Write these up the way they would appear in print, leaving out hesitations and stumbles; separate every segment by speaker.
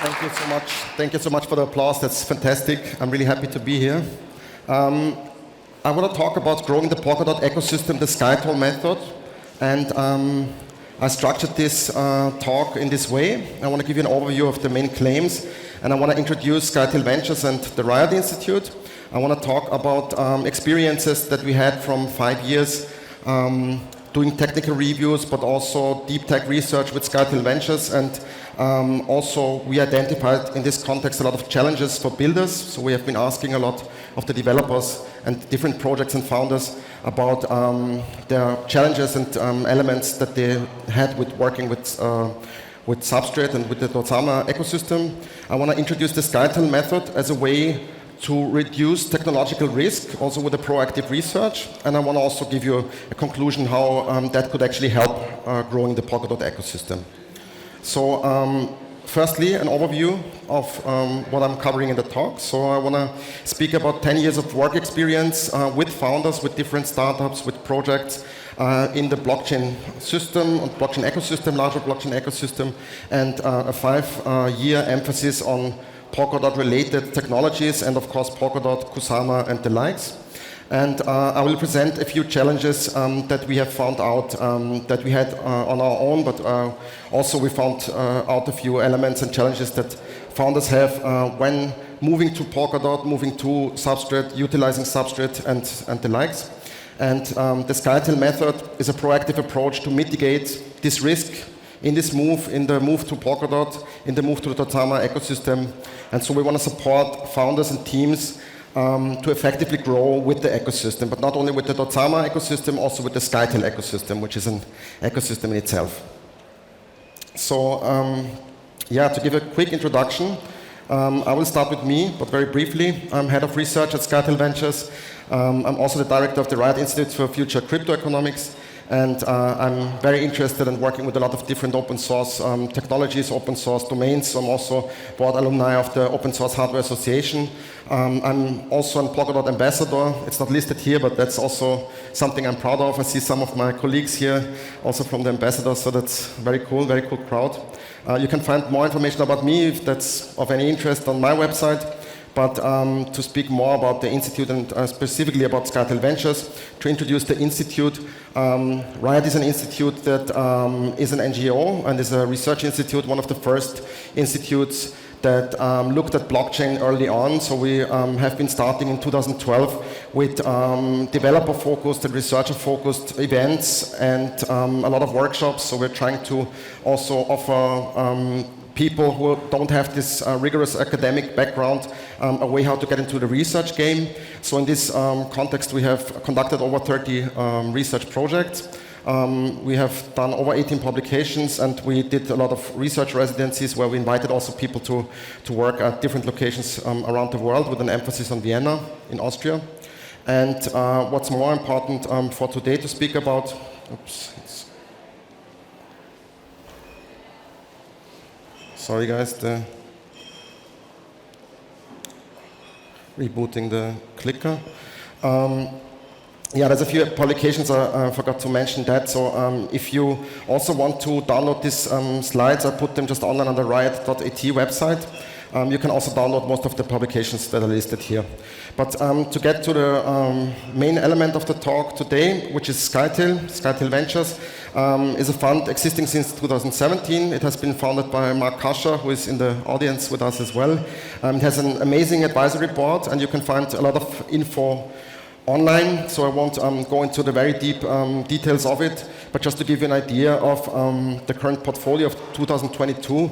Speaker 1: Thank you so much. Thank you so much for the applause. That's fantastic. I'm really happy to be here. I want to talk about growing the Polkadot ecosystem, the Scytale method. And I structured this talk in this way. I want to give you an overview of the main claims. And I want to introduce Scytale Ventures and the Riot Institute. I want to talk about experiences that we had from 5 years doing technical reviews, but also deep tech research with Scytale Ventures. And also, we identified in this context a lot of challenges for builders. So we have been asking a lot of the developers and different projects and founders about their challenges and elements that they had with working with Substrate and with the Dozama ecosystem. I want to introduce the Scytale method as a way to reduce technological risk, also with the proactive research. And I want to also give you a conclusion how that could actually help growing the Polkadot ecosystem. So firstly, an overview of what I'm covering in the talk. So I want to speak about 10 years of work experience with founders, with different startups, with projects in the blockchain system, blockchain ecosystem, larger blockchain ecosystem, and a 5-year emphasis on Polkadot-related technologies, and of course Polkadot, Kusama, and the likes. And I will present a few challenges that we have found out that we had on our own, but also we found out a few elements and challenges that founders have when moving to Polkadot, moving to Substrate, utilizing Substrate, and the likes. And the Scytale method is a proactive approach to mitigate this risk in this move, in the move to Polkadot, in the move to the Dozama ecosystem. And so we want to support founders and teams to effectively grow with the ecosystem, but not only with the Dozama ecosystem, also with the Scytale ecosystem, which is an ecosystem in itself. So, to give a quick introduction, I will start with me, but very briefly. I'm head of research at Scytale Ventures. I'm also the director of the Riot Institute for Future Crypto Economics. And I'm very interested in working with a lot of different open source technologies, open source domains. I'm also board alumni of the Open Source Hardware Association. I'm also a Polkadot ambassador. It's not listed here, but that's also something I'm proud of. I see some of my colleagues here also from the ambassador, so that's very cool crowd. You can find more information about me if that's of any interest on my website. But to speak more about the Institute and specifically about Scytale Ventures, to introduce the Institute, Riot is an institute that is an NGO and is a research institute, one of the first institutes that looked at blockchain early on. So we have been starting in 2012 with developer-focused and researcher-focused events and a lot of workshops. So we're trying to also offer people who don't have this rigorous academic background a way how to get into the research game. So in this context, we have conducted over 30 research projects. We have done over 18 publications, and we did a lot of research residencies where we invited also people to work at different locations around the world with an emphasis on Vienna in Austria. And what's more important for today to speak about, sorry guys, rebooting the clicker. There's a few publications, I forgot to mention that. So if you also want to download these slides, I put them just online on the riot.at website. You can also download most of the publications that are listed here. But to get to the main element of the talk today, which is Scytale Ventures, is a fund existing since 2017. It has been founded by Mark Kasher, who is in the audience with us as well. It has an amazing advisory board, and you can find a lot of info online, so I won't go into the very deep details of it, but just to give you an idea of the current portfolio of 2022,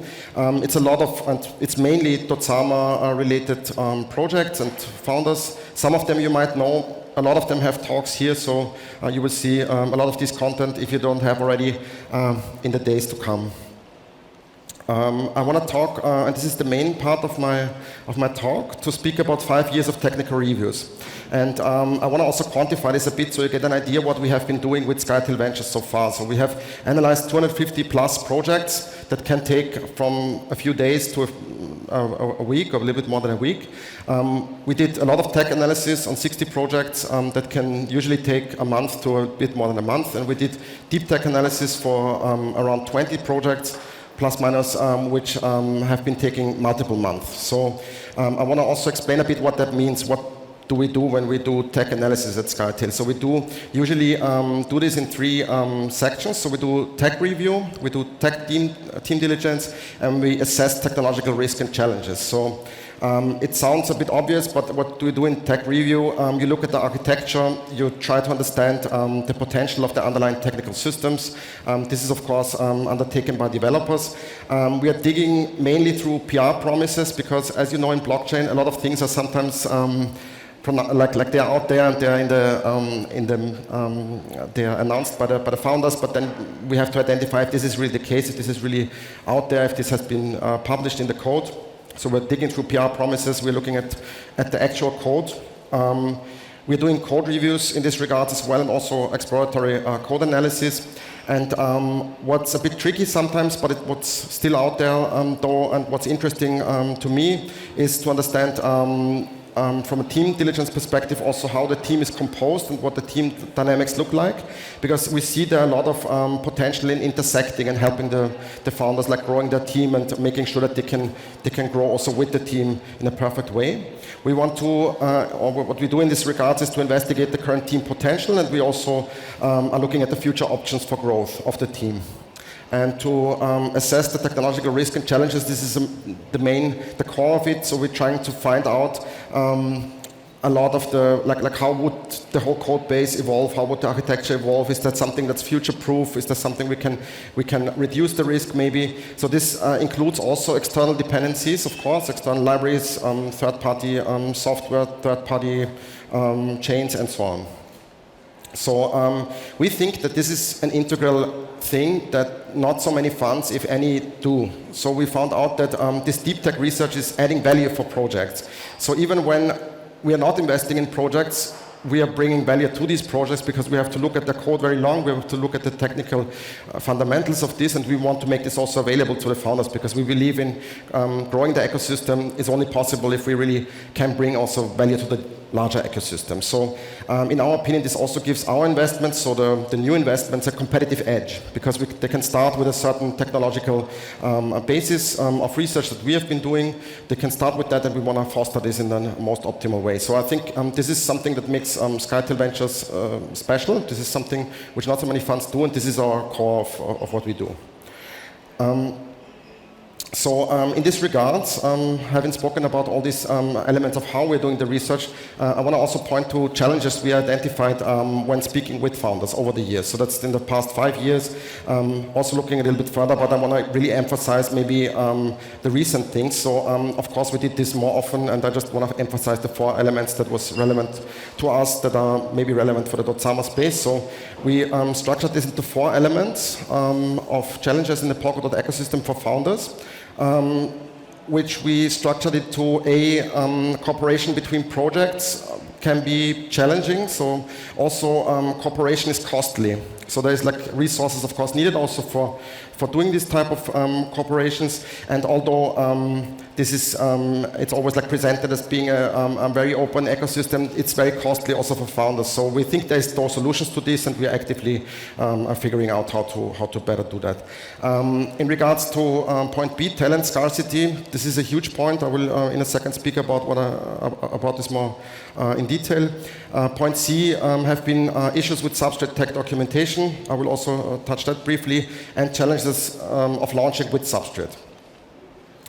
Speaker 1: it's a lot of, and it's mainly Dozama related projects and founders. Some of them you might know, a lot of them have talks here, so you will see a lot of this content if you don't have already in the days to come. I want to talk, and this is the main part of my talk, to speak about 5 years of technical reviews. And I want to also quantify this a bit so you get an idea what we have been doing with Scytale Ventures so far. So we have analyzed 250 plus projects that can take from a few days to a week, or a little bit more than a week. We did a lot of tech analysis on 60 projects that can usually take a month to a bit more than a month. And we did deep tech analysis for around 20 projects, plus minus, which have been taking multiple months. So I want to also explain a bit what that means. What do we do when we do tech analysis at Scytale? So we do usually do this in three sections. So we do tech review, we do tech team diligence, and we assess technological risk and challenges. So it sounds a bit obvious, but what do we do in tech review? You look at the architecture, you try to understand the potential of the underlying technical systems. This is, of course, undertaken by developers. We are digging mainly through PR promises, because as you know, in blockchain, a lot of things are sometimes like they're out there and they're they're announced by the founders, but then we have to identify if this is really the case, if this is really out there, if this has been published in the code. So we're digging through PR promises, we're looking at the actual code. We're doing code reviews in this regard as well, and also exploratory code analysis. And what's a bit tricky sometimes, but what's still out there though, and what's interesting to me, is to understand from a team diligence perspective also how the team is composed and what the team dynamics look like, because we see there a lot of potential in intersecting and helping the founders, like growing their team and making sure that they can grow also with the team in a perfect way. We want to, or what we do in this regard is to investigate the current team potential, and we also are looking at the future options for growth of the team. And to assess the technological risk and challenges, this is the core of it. So we're trying to find out a lot of the, like how would the whole code base evolve? How would the architecture evolve? Is that something that's future-proof? Is that something we can reduce the risk maybe? So this includes also external dependencies, of course, external libraries, third-party software, third-party chains, and so on. So we think that this is an integral thing that not so many funds, if any, do. So we found out that this deep tech research is adding value for projects. So even when we are not investing in projects, we are bringing value to these projects, because we have to look at the code very long, we have to look at the technical fundamentals of this, and we want to make this also available to the founders, because we believe in growing the ecosystem is only possible if we really can bring also value to the larger ecosystem. So in our opinion, this also gives our investments, so the new investments, a competitive edge, because they can start with a certain technological basis of research that we have been doing. They can start with that, and we want to foster this in the most optimal way. So I think this is something that makes Scytale Ventures special. This is something which not so many funds do, and this is our core of what we do. So in this regard, having spoken about all these elements of how we're doing the research, I want to also point to challenges we identified when speaking with founders over the years. So that's in the past 5 years. Also looking a little bit further, but I want to really emphasize maybe the recent things. So of course we did this more often, and I just want to emphasize the 4 elements that was relevant to us, that are maybe relevant for the .summer space. So we structured this into 4 elements of challenges in the Polkadot ecosystem for founders. Which we structured it to cooperation between projects can be challenging. So also cooperation is costly. So there's like resources, of course, needed also for doing this type of cooperations. And although this is, it's always like presented as being a very open ecosystem, it's very costly also for founders. So we think there's no solutions to this, and we are actively figuring out how to better do that. In regards to point B, talent scarcity, this is a huge point. I will in a second speak about about this more in detail. Point C have been issues with substrate tech documentation. I will also touch that briefly, and challenges of launching with substrate.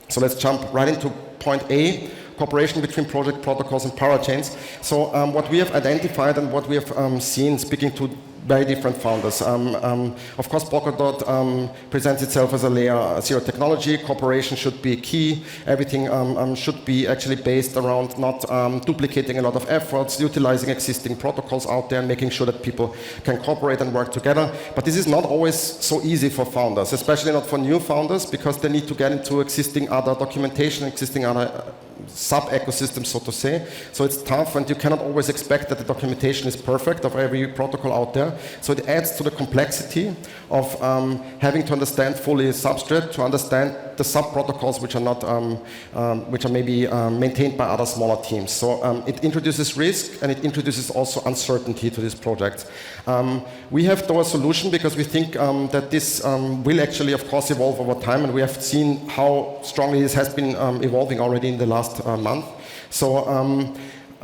Speaker 1: So let's jump right into point A, cooperation between project protocols and parachains. So what we have identified and what we have seen, speaking to very different founders. Of course, Polkadot presents itself as a layer 0 technology. Cooperation should be key. Everything should be actually based around not duplicating a lot of efforts, utilizing existing protocols out there, and making sure that people can cooperate and work together. But this is not always so easy for founders, especially not for new founders, because they need to get into existing other documentation, existing other sub-ecosystem, so to say. So it's tough, and you cannot always expect that the documentation is perfect of every protocol out there. So it adds to the complexity of having to understand fully Substrate, to understand the sub-protocols which are not, which are maybe maintained by other smaller teams. So it introduces risk, and it introduces also uncertainty to this project. We have though a solution, because we think that this will actually, of course, evolve over time, and we have seen how strongly this has been evolving already in the last month. So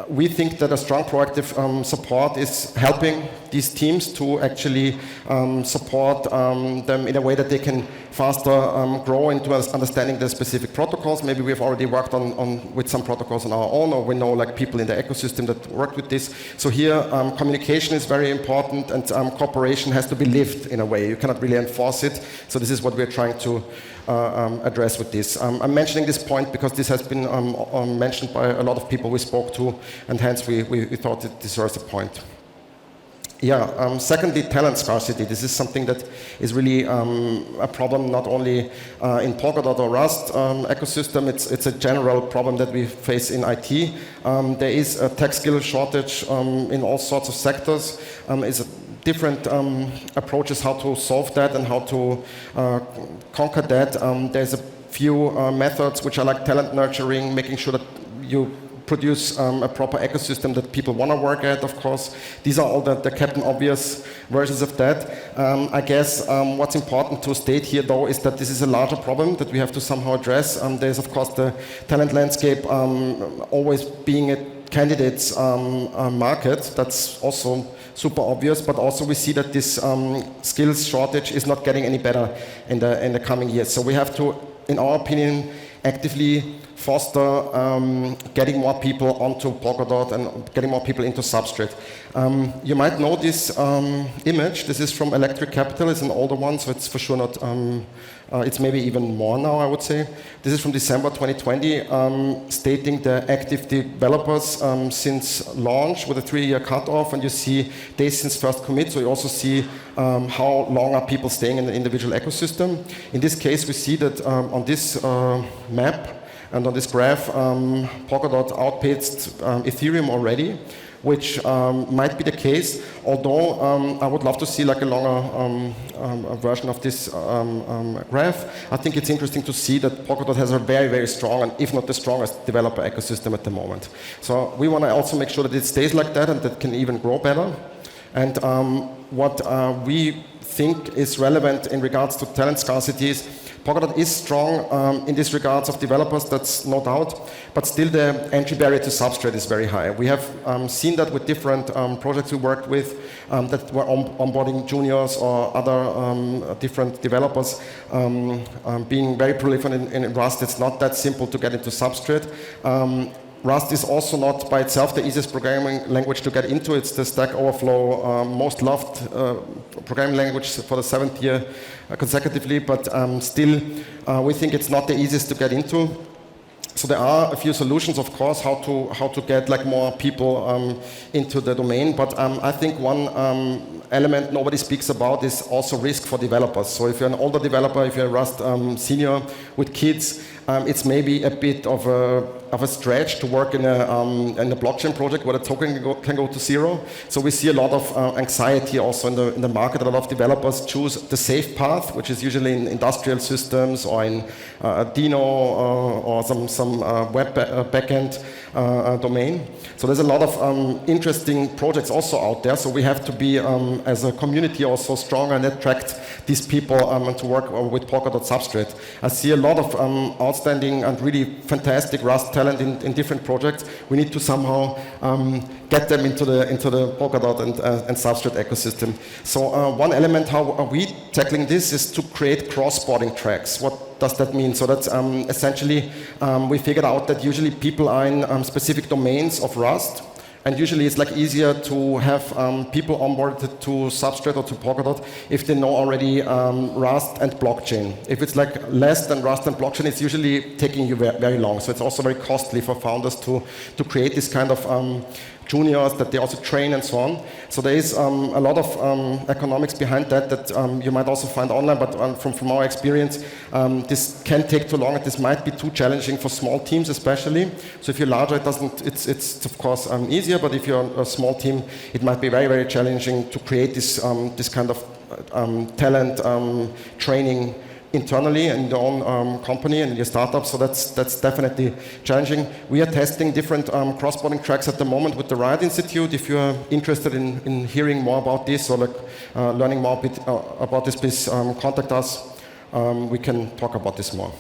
Speaker 1: we think that a strong proactive support is helping these teams to actually support them in a way that they can faster grow into understanding the specific protocols. Maybe we've already worked on with some protocols on our own, or we know like people in the ecosystem that work with this. So here communication is very important, and cooperation has to be lived in a way. You cannot really enforce it. So this is what we're trying to address with this. I'm mentioning this point because this has been mentioned by a lot of people we spoke to, and hence we thought it deserves a point. Yeah, secondly, talent scarcity. This is something that is really a problem not only in Polkadot or Rust ecosystem, it's a general problem that we face in IT. There is a tech skill shortage in all sorts of sectors. It's different approaches how to solve that and how to conquer that. There's a few methods which are like talent nurturing, making sure that you produce a proper ecosystem that people want to work at, of course. These are all the Captain Obvious versions of that. I guess what's important to state here, though, is that this is a larger problem that we have to somehow address. There's, of course, the talent landscape always being a candidates market. That's also super obvious, but also we see that this skills shortage is not getting any better in the coming years. So we have to, in our opinion, actively foster getting more people onto Polkadot and getting more people into Substrate. You might know this image. This is from Electric Capital. It's an older one, so it's for sure not, it's maybe even more now, I would say. This is from December 2020, stating the active developers since launch with a 3-year cutoff, and you see days since first commit, so you also see how long are people staying in the individual ecosystem. In this case, we see that on this map, and on this graph, Polkadot outpaced Ethereum already, which might be the case, although I would love to see like a longer version of this graph. I think it's interesting to see that Polkadot has a very, very strong, and if not the strongest, developer ecosystem at the moment. So we want to also make sure that it stays like that and that it can even grow better. And what we think is relevant in regards to talent scarcity is Polkadot is strong in this regards of developers, that's no doubt, but still the entry barrier to Substrate is very high. We have seen that with different projects we worked with that were onboarding juniors or other different developers being very prolific in Rust. It's not that simple to get into Substrate. Rust is also not by itself the easiest programming language to get into. It's the Stack Overflow most loved programming language for the 7th year consecutively, but still we think it's not the easiest to get into. So there are a few solutions, of course, how to get like more people into the domain. But I think one element nobody speaks about is also risk for developers. So if you're an older developer, if you're a Rust senior with kids, it's maybe a bit of a stretch to work in a blockchain project where the token can go to zero. So we see a lot of anxiety also in the market. A lot of developers choose the safe path, which is usually in industrial systems or in Dino or some web backend domain. So there's a lot of interesting projects also out there. So we have to be, as a community, also stronger and attract these people to work with Polkadot Substrate. I see a lot of outstanding and really fantastic Rust talent in different projects. We need to somehow get them into the Polkadot and Substrate ecosystem. So one element how are we tackling this is to create cross-boarding tracks. What does that mean? So that's essentially we figured out that usually people are in specific domains of Rust. And usually it's like easier to have people onboarded to Substrate or to Polkadot if they know already Rust and blockchain. If it's like less than Rust and blockchain, it's usually taking you very long. So it's also very costly for founders to create this kind of juniors, that they also train and so on. So there is a lot of economics behind that you might also find online, but from our experience, this can take too long, and this might be too challenging for small teams especially. So if you're larger, it's of course easier, but if you're a small team, it might be very, very challenging to create this kind of talent training internally in your own company and your startup, so that's definitely challenging. We are testing different cross-boarding tracks at the moment with the Riot Institute. If you are interested in hearing more about this or learning more about this, please contact us. We can talk about this more.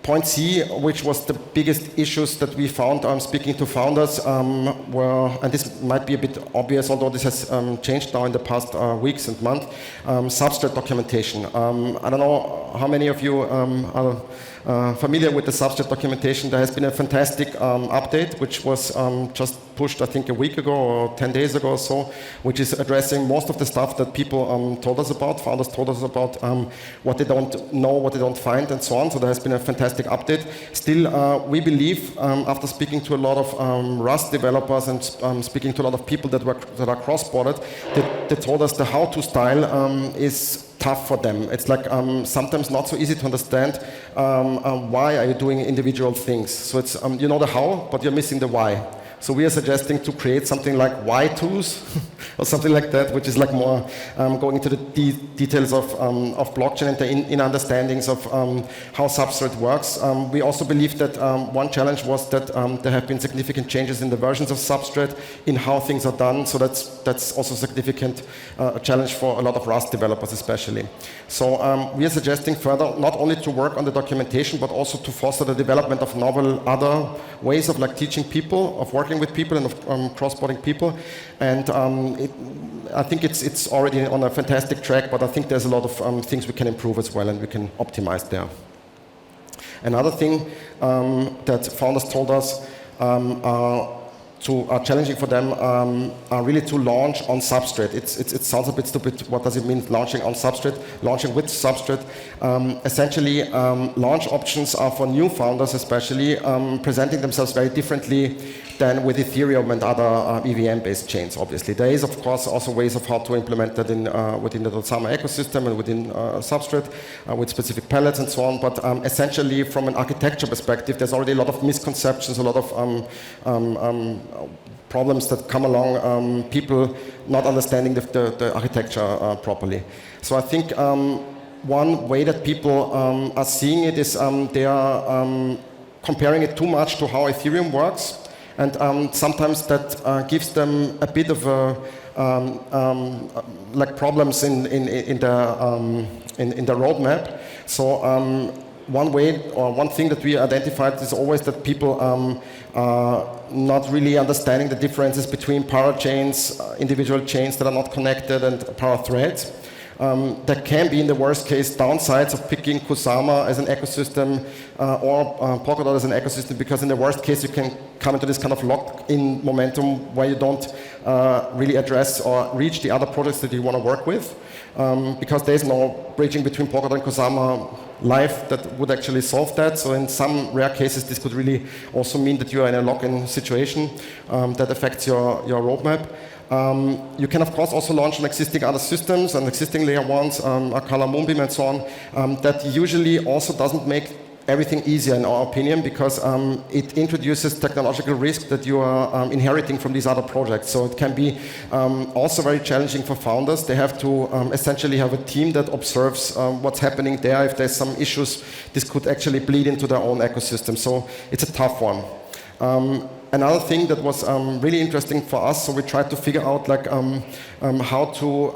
Speaker 1: Point C, which was the biggest issues that we found speaking to founders, were, and this might be a bit obvious, although this has changed now in the past weeks and months, substrate documentation. I don't know how many of you are familiar with the substrate documentation. There has been a fantastic update, which was just pushed, I think, a week ago or 10 days ago or so, which is addressing most of the stuff that people told us about, founders told us about, what they don't know, what they don't find, and so on. So there has been a fantastic update. Still, we believe, after speaking to a lot of Rust developers and speaking to a lot of people that are cross-bordered, they told us the how-to style is tough for them. It's like sometimes not so easy to understand why are you doing individual things. So it's you know the how, but you're missing the why. So we are suggesting to create something like why-tos or something like that, which is like more going into the details of blockchain and the in understandings of how substrate works. We also believe that one challenge was that there have been significant changes in the versions of substrate, in how things are done. So that's also a significant challenge for a lot of Rust developers especially. So we are suggesting further not only to work on the documentation, but also to foster the development of novel other ways of like teaching people, of working with people and of cross-boarding people. And I think it's already on a fantastic track, but I think there's a lot of things we can improve as well and we can optimize there. Another thing that founders told us are challenging for them are really to launch on substrate. It sounds a bit stupid. What does it mean, launching on substrate? Launching with substrate. Essentially, launch options are for new founders especially, presenting themselves very differently than with Ethereum and other EVM-based chains, obviously. There is, of course, also ways of how to implement that within the Dosama ecosystem and within substrate with specific palettes and so on. But essentially, from an architecture perspective, there's already a lot of misconceptions, a lot of problems that come along, people not understanding the architecture properly. So I think one way that people are seeing it is they are comparing it too much to how Ethereum works. And sometimes that gives them a bit of like problems in the roadmap. So one way or one thing that we identified is always that people are not really understanding the differences between parachains, individual chains that are not connected, and parathreads. There can be, in the worst case, downsides of picking Kusama as an ecosystem or Polkadot as an ecosystem, because in the worst case you can come into this kind of lock-in momentum where you don't really address or reach the other projects that you want to work with, because there is no bridging between Polkadot and Kusama live that would actually solve that. So in some rare cases this could really also mean that you are in a lock-in situation that affects your roadmap. You can, of course, also launch on existing other systems and existing layer ones, Akala, Moonbeam, and so on. That usually also doesn't make everything easier, in our opinion, because it introduces technological risk that you are inheriting from these other projects. So it can be also very challenging for founders. They have to essentially have a team that observes what's happening there. If there's some issues, this could actually bleed into their own ecosystem. So it's a tough one. Another thing that was really interesting for us, so we tried to figure out like how to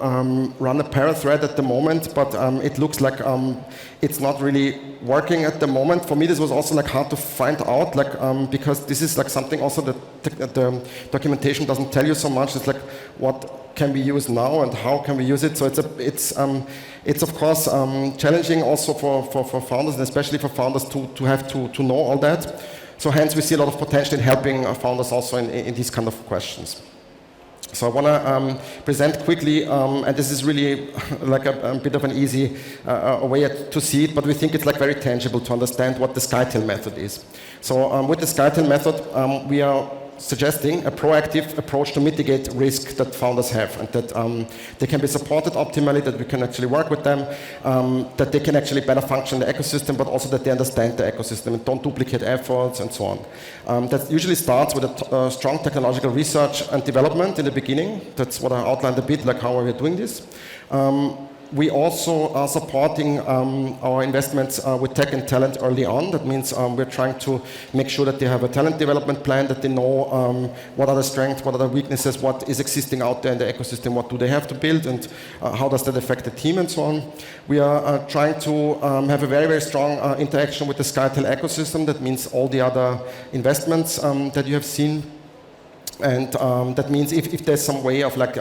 Speaker 1: run a parathread at the moment, but it looks like it's not really working at the moment. For me, this was also like hard to find out, like because this is like something also that the documentation doesn't tell you so much. It's like what can we use now and how can we use it. So it's of course challenging also for founders, and especially for founders to have to know all that. So hence we see a lot of potential in helping founders also in these kind of questions. So I want to present quickly, and this is really like a bit of an easy way to see it, but we think it's like very tangible to understand what the Scytale method is. So with the Scytale method, we are suggesting a proactive approach to mitigate risk that founders have, and that they can be supported optimally, that we can actually work with them, that they can actually better function in the ecosystem, but also that they understand the ecosystem and don't duplicate efforts and so on. That usually starts with a strong technological research and development in the beginning. That's what I outlined a bit, like how are we doing this. We also are supporting our investments with tech and talent early on. That means we're trying to make sure that they have a talent development plan, that they know what are the strengths, what are the weaknesses, what is existing out there in the ecosystem, what do they have to build, and how does that affect the team and so on. We are trying to have a very, very strong interaction with the Scytale ecosystem. That means all the other investments that you have seen. And that means if there's some way of like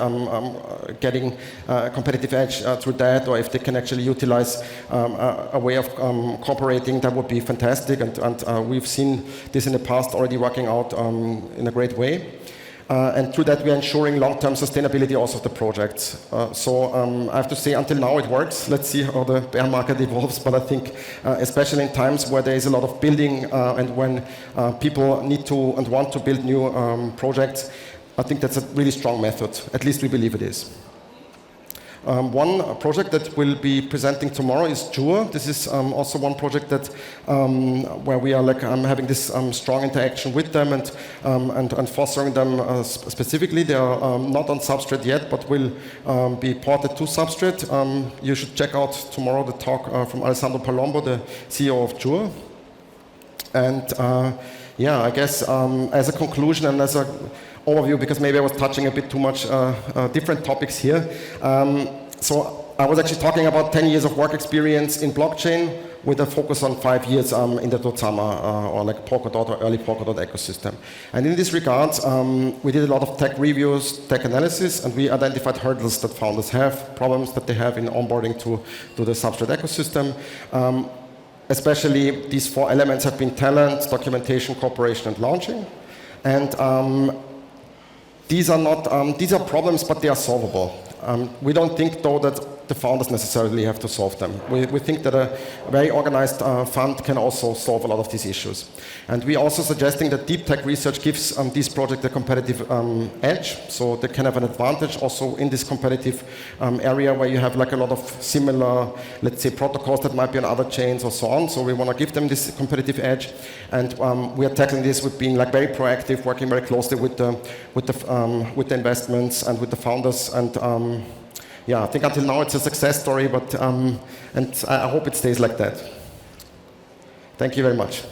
Speaker 1: getting a competitive edge through that, or if they can actually utilize a way of cooperating, that would be fantastic. And we've seen this in the past already working out in a great way. And through that, we are ensuring long-term sustainability also of the projects. So I have to say, until now it works. Let's see how the bear market evolves. But I think, especially in times where there is a lot of building and when people need to and want to build new projects, I think that's a really strong method. At least we believe it is. One project that we'll be presenting tomorrow is Jure. This is also one project that where we are like having this strong interaction with them and fostering them specifically. They are not on Substrate yet, but will be ported to Substrate. You should check out tomorrow the talk from Alessandro Palombo, the CEO of Jure. And yeah, I guess as a conclusion and as a overview, because maybe I was touching a bit too much different topics here. So I was actually talking about 10 years of work experience in blockchain with a focus on 5 years in the Totsama or like Polkadot or early Polkadot ecosystem. And in this regard, we did a lot of tech reviews, tech analysis, and we identified hurdles that founders have, problems that they have in onboarding to the Substrate ecosystem. Especially these 4 elements have been talent, documentation, cooperation, and launching. And these are problems, but they are solvable. We don't think, though, that the founders necessarily have to solve them. We think that a very organized fund can also solve a lot of these issues. And we're also suggesting that deep tech research gives these projects a competitive edge, so they can have an advantage also in this competitive area where you have like a lot of similar, let's say, protocols that might be on other chains or so on. So we want to give them this competitive edge, and we are tackling this with being like very proactive, working very closely with the investments and with the founders. And yeah, I think until now it's a success story, but and I hope it stays like that. Thank you very much.